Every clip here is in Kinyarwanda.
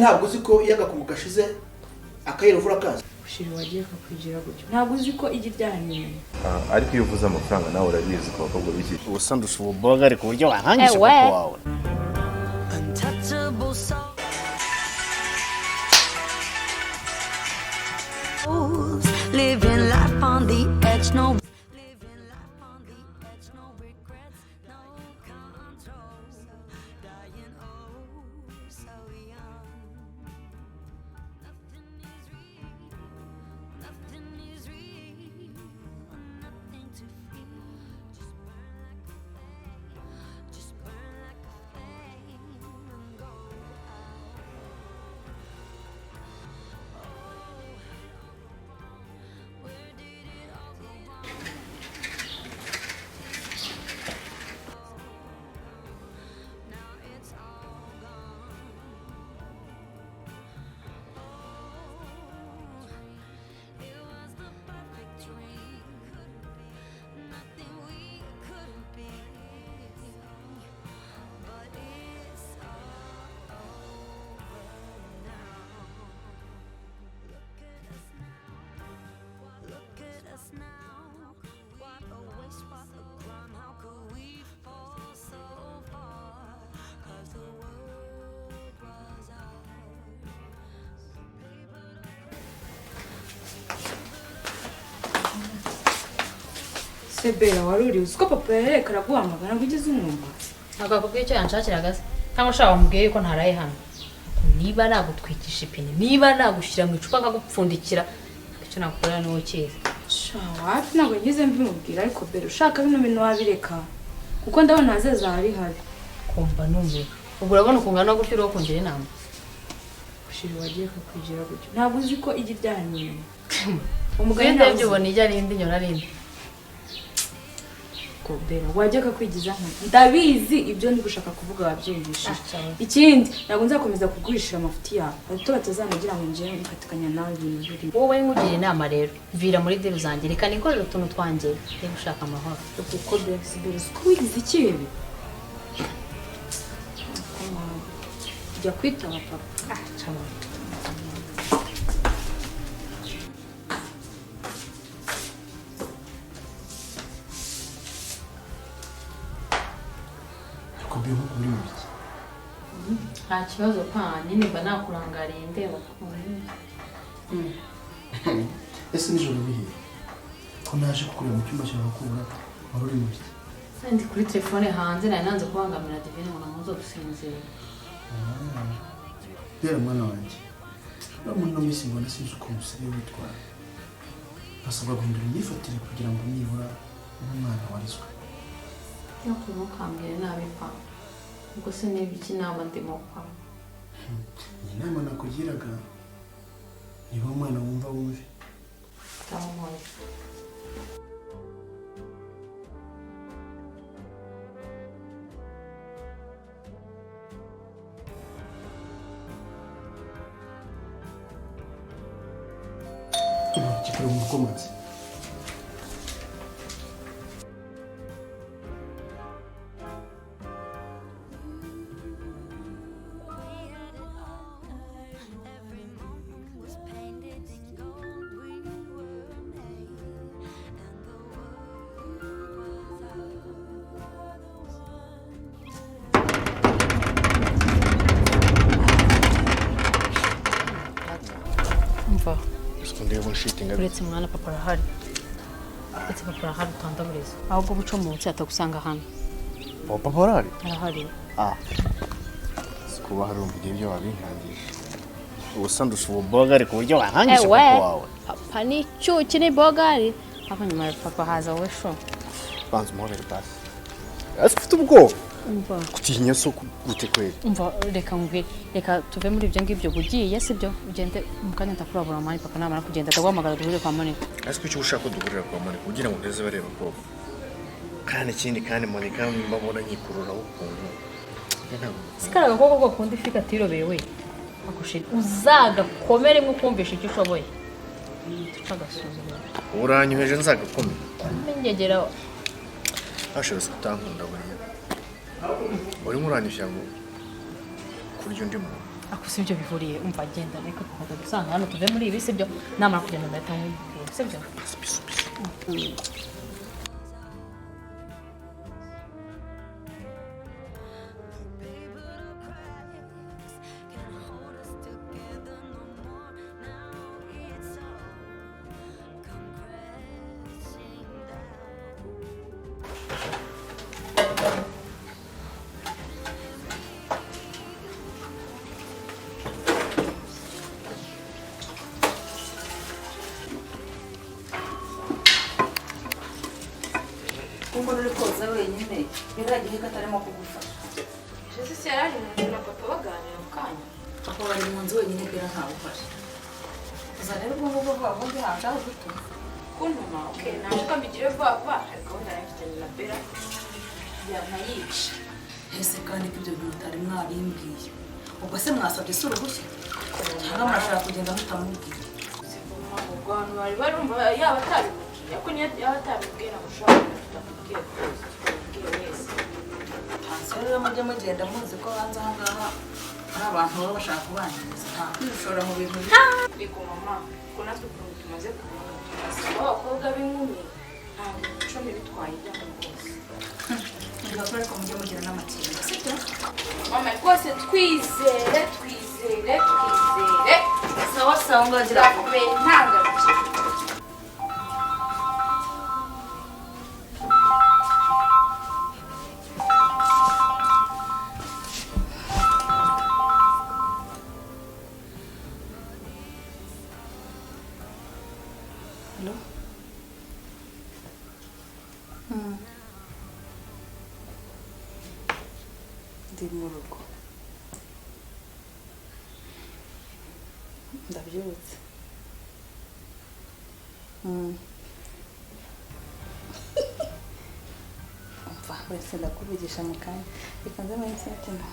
ntabwo uzi ko iyo agakumu gashize akayirovura kaza ushiri wagiye kakwigira gutyo ntabwo uzi ko igi ryanyine ariko iyo uvuze amafaranga nawe urabizi ko bakobwa biki ubusa ndusha ububoga ariko uburyo wahangisha papa wawe living life on the edge no Sebera waruri usko papa yerekara guhamagara ngo ugeze umwumva akakubwiye icyo yanshakiraga se cyangwa ushaka wamubwiye yuko ntaraye hano niba nagutwikisha ipine niba nagushira mu icupa nkagupfundikira icyo nakorera n'uwo kiza sha wapi ntabwo ngize mbimubwira ariko bero ushaka bino bintu wabireka kuko ndabona hazeza hari hari kumva numve ubwo urabona ukungana no gufira wo kungira inama ushiri wagiye kakwigira gutyo ntabwo uzi ko igi ryanyine umugani ndabyo ubona ijya rindi nyora rindi bera wajya kakwigiza nka ndabizi ibyo ndi gushaka kuvuga wabyumvishije ikindi ntabwo nzakomeza kugurishira amafuti yawe bato batazanagira ngo ngiye mukatikanya nawe ibintu biri wowe ngugira inama rero vira muri deru zanjye reka nikorera utuntu twanjye niba ushaka amahoro kuko bera ko wigize ikibi jya kwitaba papa cyane kubiho uri mu biki nta kibazo pa nyine mba nakurangariye ndeba ese nijoro bihe ko naje kukureba mu cyumba cyawe kubura wari uri mu biki ndi kuri telefone hanze nari nanze kubangamira divine ngo namuze gusinzira bera mwana wanjye muri no minsi mbona sinzi uko umusore witwara basabwa guhindura imyifatire kugira ngo nibura umwana warizwe no kumukambira nabi pa ubwo se niba iki naba ndimo pa iyi nama nakugiraga niba umwana wumva wumve tamuhoye kikora mu komazi umva ndeba unshitinga uretse mwana papa arahari uretse papa arahari utandaburiza ahubwo buco munsi atagusanga hano papa arahari arahari kuba hari umubyeyi ibyo wabinkangisha ubusa ndusha ububoga ariko uburyo wahangisha papa wawe papa ni cyuki ni bogari aho nyuma ya papa haza wowe sho banza umuhobere pasi ese ufite ubwoba umva kutinya so gute kweli umva reka tuve muri ibyo ngibyo bugiye sibyo ugende mukanya ndakurabura mani papa namara kugenda ndagwamagara duhure kwa Monica ese kuki ushaka duhurira kwa Monica kugira ngo ndeze bareba ko kandi ikindi kandi Monica mbabona nyikurura ukuntu sikaraga koko ko kundi fika tirobewe akushira uzaga komere mwe kumvisha icyo ushoboye tucagasuzuma uranyoheje nzagakomeye ngegera ashobora kutankunda buriya urimo uranyishyira ngo kurya undi muntu ako si byo bihuriye umva agenda reka kuvuga gusanga hano tuve muri ibi sibyo namara kugenda ndahita nkubwira sibyo umuntu uri koza wenyine biragiye ko atarimo kugufasha ese se yari mu nzu na papa baganira mu kanya papa bari mu nzu wenyine bwira ntawe ufasha gusa rero ubwo ngubwo vuba vuba ndi hanze aho gutuma kuntuma okay naje kamigire vuba vuba ariko gahunda yafitanye na Bella yanayica ese kandi ko ibyo bintu utari mwabimbwiye ubwo se mwasabye si uruhushya cyangwa murashaka kugenda mutamubwiye ubwo abantu bari barumva yaba atabibwiye ariko niyo yaba atabibwiye ntabwo ushobora kutabibwiye rwose utabibwiye wese hanze rero mujye mugenda muzi ko hanze aha ngaha hari abantu baba bashaka kubangiriza nta kwishora mu bintu biko mama ko natwe ukuntu tumaze kubona turasaba abakobwa b'inkumi ntabwo icumi bitwaye ibyago rwose ntabwo ko ariko mujye mugira n'amakenga sibyo mama rwose twizere sawa sawa ngagira turakomeye ntangarukire Hello? Ndi mu rugo. Ndabyutse. Umva, wese ndakuvugisha mu kanya. Reka nze muri setina.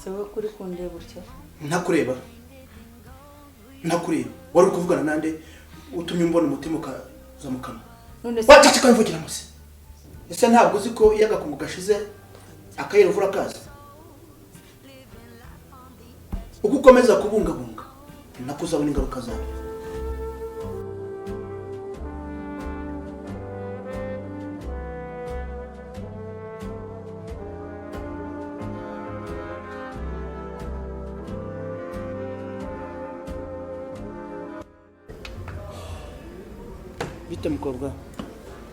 Sewe kuri kundeba utyo. ntakureba wari kuvugana nande utumye mbona umutima ukaza mu kanwa None se waceceka mvugira ngo se ese ntabwo uzi ko iyo agakungu gashize akayira uvura kaza uko ukomeza kubungabunga nako uzabona ingaruka zayo bite mukobwa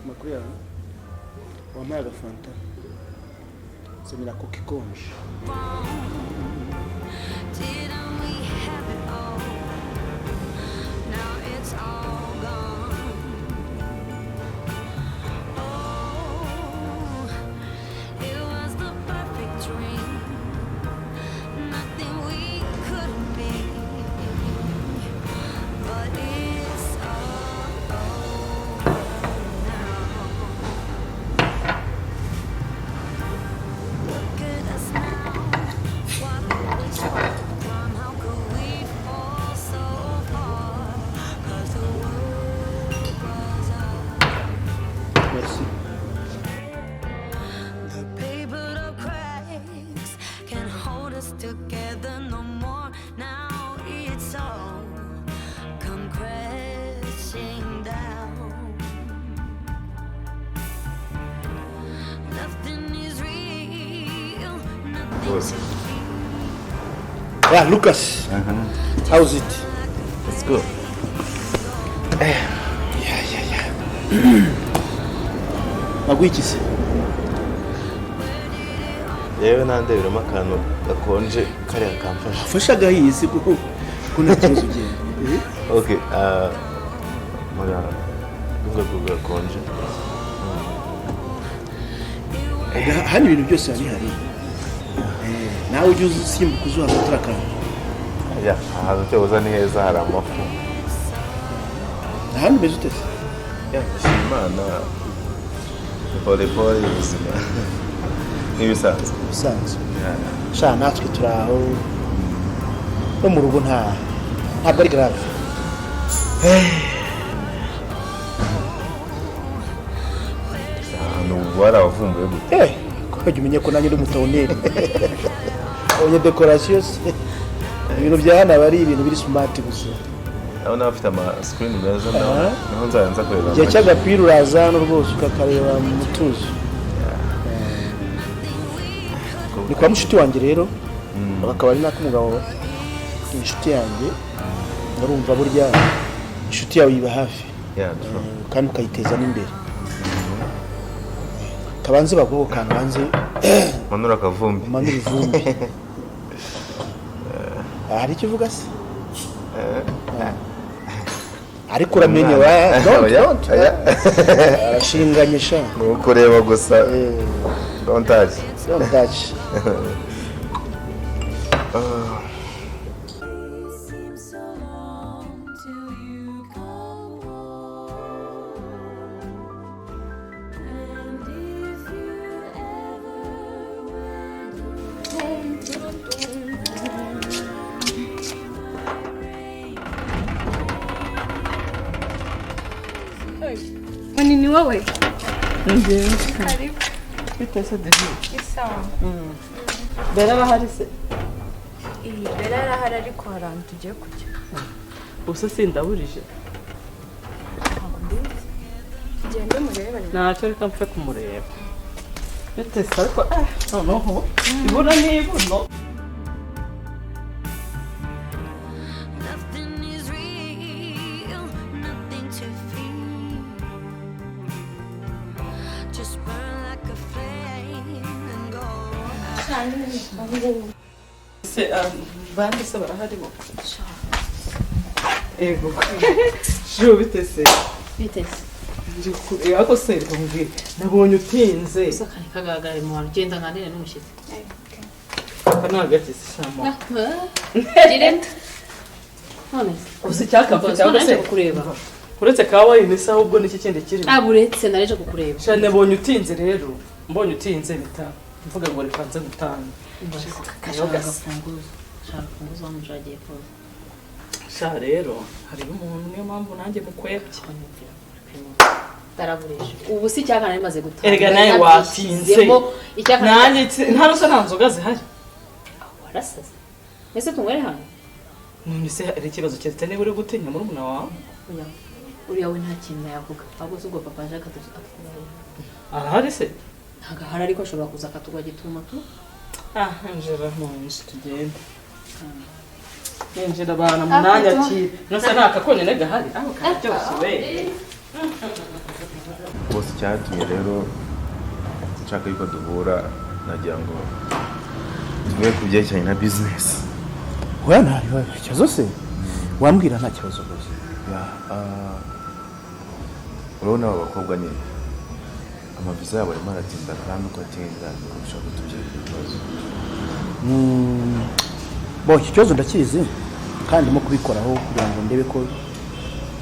makuru yawe wampaye agafanta nzanira koka ikonje Didn't we have it all? Now it's all gone. Oh, it was the perfect dream. Nothing we couldn't be. But it's all over now. Look at us now. Why could we swap from? How could we fall so far? 'Cause the world was up. merci The paper of cracks can hold us together no more. Now it's all come crashing down. Nothing is real. Nothing's yeah Lucas how's it it's good nagwikise yewe nandeberamo akantu gakonje kariya kamfasha fasha gahizi kuko kuna kibazo ugenda okay magana nubwo gakonje hano ibintu byose hari nawe ujye usimbuka uzuhafatira akantu ya ahantu cyoza ni heza hari amafu ahantu umeze utese ya Imana pole pole ubuzima nk'ibisanzwe bisanzwe sha natwe turaho no mu rugo ntabwo ari grave ahantu waravumbuye gute ko umenye ko nanjye ndi umutoneri abonye decoration ibintu bya hano aba ari ibintu biri smart gusa aho nawe afite screen meza naho nzayanza kureba igihe cy'agapira uraza hano rwose ukakareba mu mutuzo ni kwa mushiti wanjye rero akaba ari n'ak'umugabo inshuti yanjye urumva burya inshuti yawe yiba hafi kandi ukayiteza n'imbere kabanze bagwo kandi banze manura kavumbi manura ivumbi hari icyo uvuga se ariko uramenye wa don't arashinganyisha nuko reba gusa don't touch Manini wowe? Ndiyo. Karibu. Bitese devi. Isawa. Bera bahari se? Bera arahari ariko harantu tugiye kujya. Ubuse sindaburije. Gende murebe. Ntacyo reka mpfe kumureba. Bitese ariko noneho ibona n'ibuno. Bande se barahari bo. Ego. Jo bitese. Bitese. Ako se kumubwira. Nabonye utinze. Sakani kagagare mu rugenda nganire n'umushitsi. Kana gati samo. Direct. None. Usi cyaka cyangwa se kureba. Uretse kawa imisa ubwo niki kindi kiri. Aburetse nareje kukureba. Cyane nabonye utinze rero. Mbonye utinze bita. Mvuga ngo ripanze gutanga. Kashaka gafunguzo. Shaka funguzo wamujagiye ko. Sha rero hari umuntu niyo mpamvu nanjye mukwebye. Taraburisha. Ubu si cyakana imaze gutanga. Erega naye watinze. Nanjye ntarusa nanzoga zihari. Warasaze. Ese tungwere hano. None se ari ikibazo cyetse ne buri gutinya muri umuna wawe. Oya. Uriya we nta kintu yavuga. Ahubwo se ubwo papa ashaka tuzutakubara. Arahari se? Ntaga hari ariko ashobora kuza akatugwa gituma tu. Njera munsi tugenda. Njera bana munanya ki. Nose nakakone ne gahari. Aho karyose we. Bose cyatumye rero nshaka yuko duhura nagira ngo tuvuge ku byerekeranye na business. Oya nta kibazo se wambwira nta kibazo rwose. Urabona aba bakobwa ni amaviza yabo arimo aratinda kandi uko atinda ushaka kutubwira ibibazo. Bo iki kibazo ndakizi kandi mo kubikoraho kugira ngo ndebe ko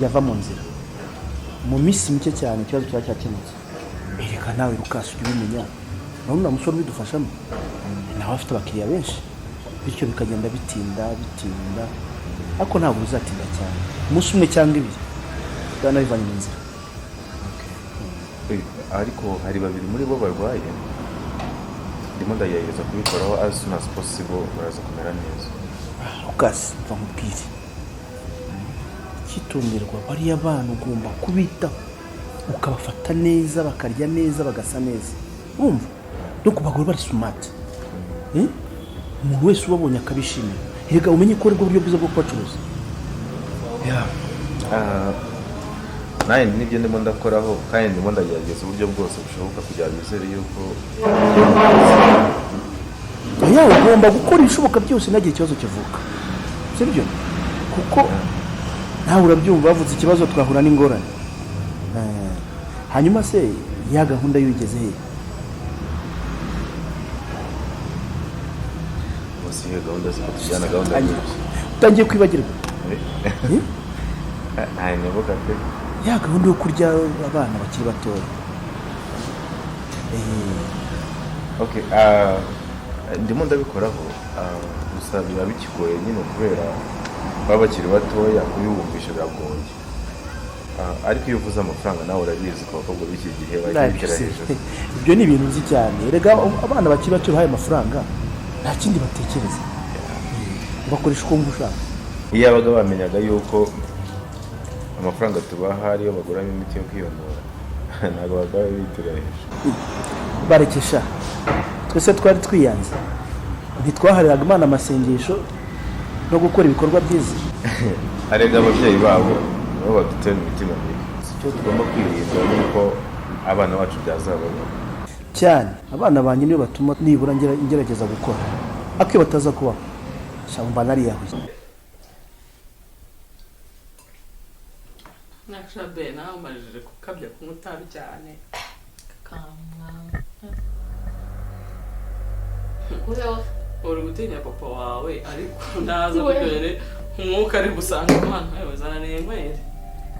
yava mu nzira. Mu minsi mike cyane ikibazo cyakemutse. Ereka nawe Lucas ujye umenya. Urabona musoro bidufashamo. Nawe afite abakiriya benshi. Bityo bikagenda bitinda. Ariko ntabwo bizatinda cyane. Umunsi umwe cyangwa ibiri. Dana bivanye mu nzira. Ariko hari babiri muri bo barwaye. Ndimo ndagerageza kubikoraho as soon as possible baraza kumera neza. Lucas bamubwire. Kitonderwa bari abantu ugomba kubita ukabafata neza bakarya neza bagasa neza. Urumva? No kubagora bari smart. Umuntu wese ubabonye akabishimira. Erega umenye ko rwo buryo bwiza bwo kwacuruza. Naye nibyo ndimo ndakoraho kandi ndimo ndagerageza uburyo bwose bushoboka kugira ngo bizere yuko ugomba gukora ibishoboka byose nagiye ikibazo kivuka. Sibyo? Kuko nawe urabyumva bavuze ikibazo twahura n'ingorane. Hanyuma se ya gahunda yigeze he? Bose iyo gahunda ziko tujyana gahunda nyinshi. Utangiye kwibagirwa. Nibuka pe. Ya gahunda yo kurya abana bakiri batoya. Okay, ndimo ndabikoraho gusa biba bikigoye nyine kubera baba bakiri batoya kubibumvisha biragoye. Ariko iyo uvuze amafaranga nawe urabizi ko abakobwa b'iki gihe bagera hejuru. Ibyo ni ibintu uzi cyane. Erega abana bakiri bato bahaye amafaranga nta kindi batekereza. Bakoresha uko ngushaka. Iyo abaga bamenyaga yuko amafaranga tubaha ariyo baguramo imiti yo kwiyomora ntabwo bagaba bitura hejuru. Barekesha twese twari twiyanze ntitwahariraga Imana amasengesho no gukora ibikorwa byiza. Arega ababyeyi babo nabo badutera imitima mibi. Icyo tugomba kwirinda ni uko abana bacu byazabona cyane. Abana banjye niyo batuma nibura ngerageza gukora ariko iyo bataza kubaho shamba nariyahuye. Nakishabe nawe umarije kukabya kunywa itabi cyane. Uri gutinya papa wawe ariko ndaza kubere umwuka ari gusanga umwana wawe zananiye nkwere.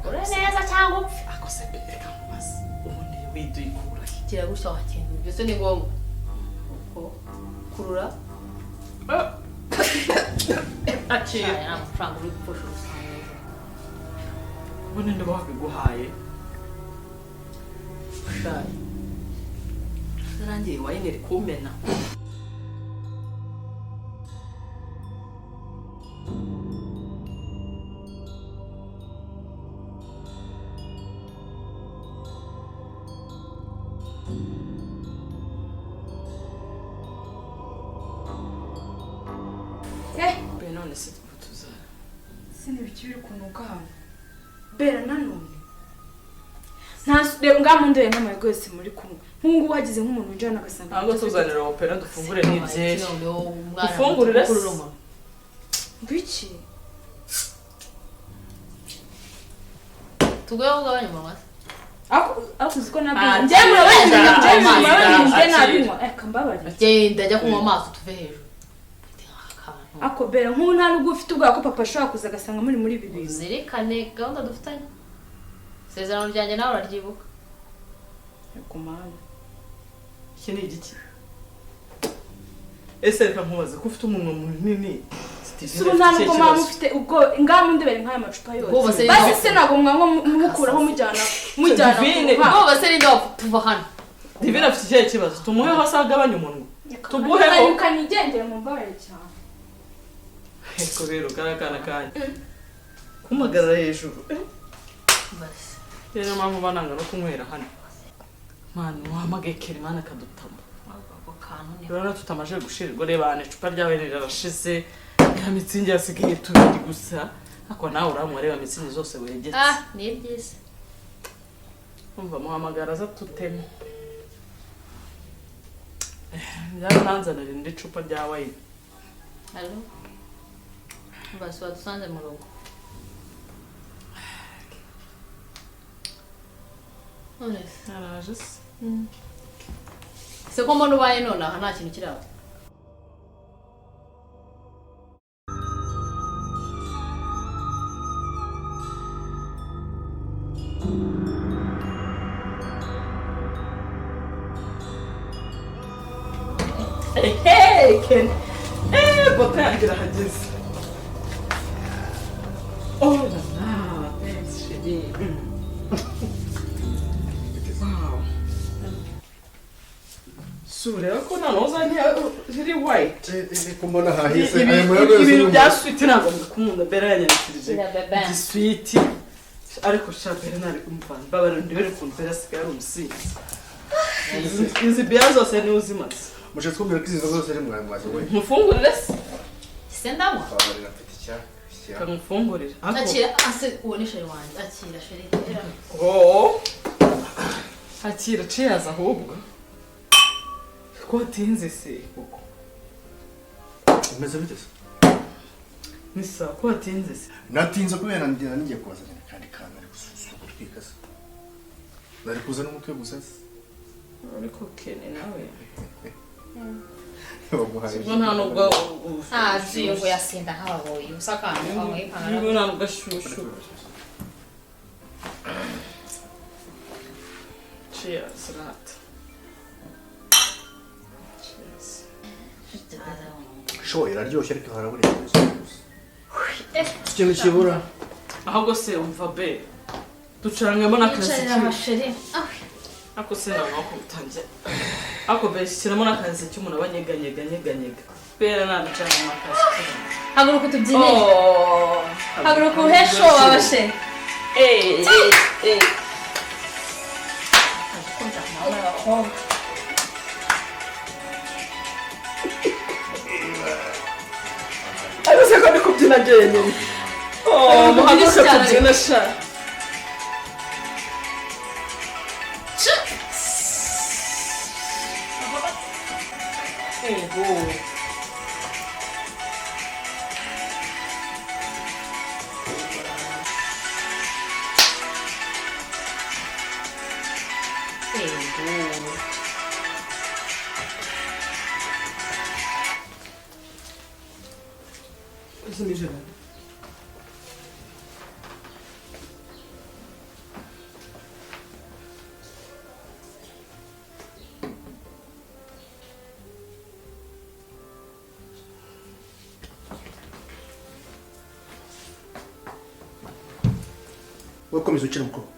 uri neza cyangwa upfe Akose reka mubaze ubundi widuyikura. kigira gutya wakenga byose ni ngombwa uko kurura Akira aya amafaranga uri gupfusha usanga ubundi ndaba wabiguhaye. Shayi narangiye wayine rikumena. None se tuzara Sindi bikibiri kunuka hano. Bera nanone. Nta ngamunde y'amama rwose muri kumwe. Nkungu wagize nk'umuntu njana agasanga. ntabwo tuzanira opera dufungure n'ibyeri. umwana Ufungurira se? Biki? tugoye ugabanya mama Ako uziko nabyo. Ah, Njye murabanje akira. nabinywa. Kambabari. genda ajya kunywa amaso tuve hejuru Ako bera nk'ubu nta nubwo ufite ubwa ko papa ashaka kuza agasanga muri ibi bintu. zirikane gahunda dufitanye isezerano ryanjye nawe uraryibuka Yego mama. Iki ni igiki? Ese reka nkubaze ko ufite umunwa munini. Suru nta nubwo mama ufite ubwo ngamunde bere nk'aya macupa yose. Basi se ntabwo mwanywa mukuraho mujyana. Divine. ubwoba se ninde tuva hano Divine afite ikihe kibazo? Tumuheho asagabanya umunwa. Tuguheho. Yuka nigendere mu mbabare cyane. Eko rero karakana kanya. Kumagara hejuru. basi Rero mpamvu bananga no kunywera hano. Mwana wahamagaye Imana kadutama. ako kantu ni Rero tutamaje gushirirwa rebane icupa ryawe rirashize. Ya mitsingi yasigaye tubiri gusa. Ako nawe uramwareba mitsingi zose wegetse. ni byiza Umva muhamagara za tuteme. Yaranzanira indi cupa rya wine. Allo basi wadusanze mu rugo none Araje se. se ko mbona ubaye nonaha nta kintu kiraba Hey, Ken. Boka yangira hageze. Oh la la, thanks chérie. Wow. Sure, ko uzanye ziri white. Kumbona hahise Ibintu bya sweet ntabwo mukunda bera yanyakirije. bebe Di sweet. Ariko shabere nari kumvana. Babara ndibere kumpera sigara umusinzi. Izi bia zose ni uzimaze. mushatse kumbwira ko izi nzoga zose ari mwazo we. Mufungurire se. se ndanywa Babarira mfite icyaka. Kamufungurire. akira ase uwo ni sheri wanjye akira sheri Oh. Akira cheers ahubwo. Ko tinze se koko. Umeze bite se? Nisa ko tinze se. Natinze kubera ngira ngiye kubazanira kandi kana ari gususuka twikaza. Bari kuzana umutwe gusa. Ariko kene nawe. Bamuhaye. Ubwo nta nubwo ziyo ngo yasinda nk'ababoyi usakanye bamwe ipantaro Ubwo nta nubwo ashushu. Cheers rat. sho iraryoshye ariko harabura ikibazo gusa. ikintu kibura ahubwo se umva be ducangemo n'akazi yicarira amasheri ako se nawe wakutangira ako be shyiramo n'akazi cy'umuntu aba nyeganyega bera naducangemo akazi haguruka tubyinire haguruka uhesho wabasheri ariko se ko ndi kubyina njyenyine muhaguruke tubyine sha Ese ni jana. Wowe komeza ukina umukobwa.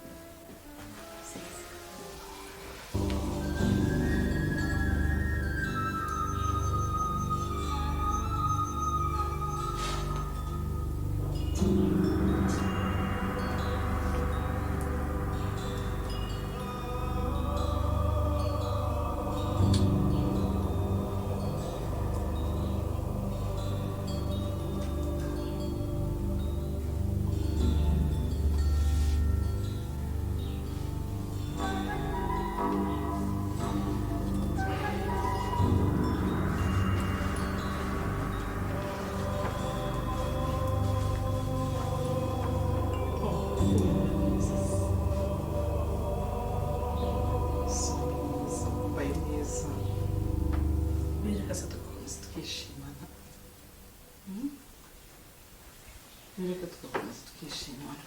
Reka tugakomeza tukishimana.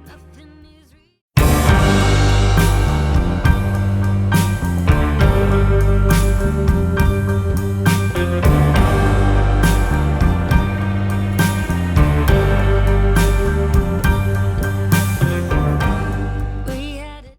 Nothing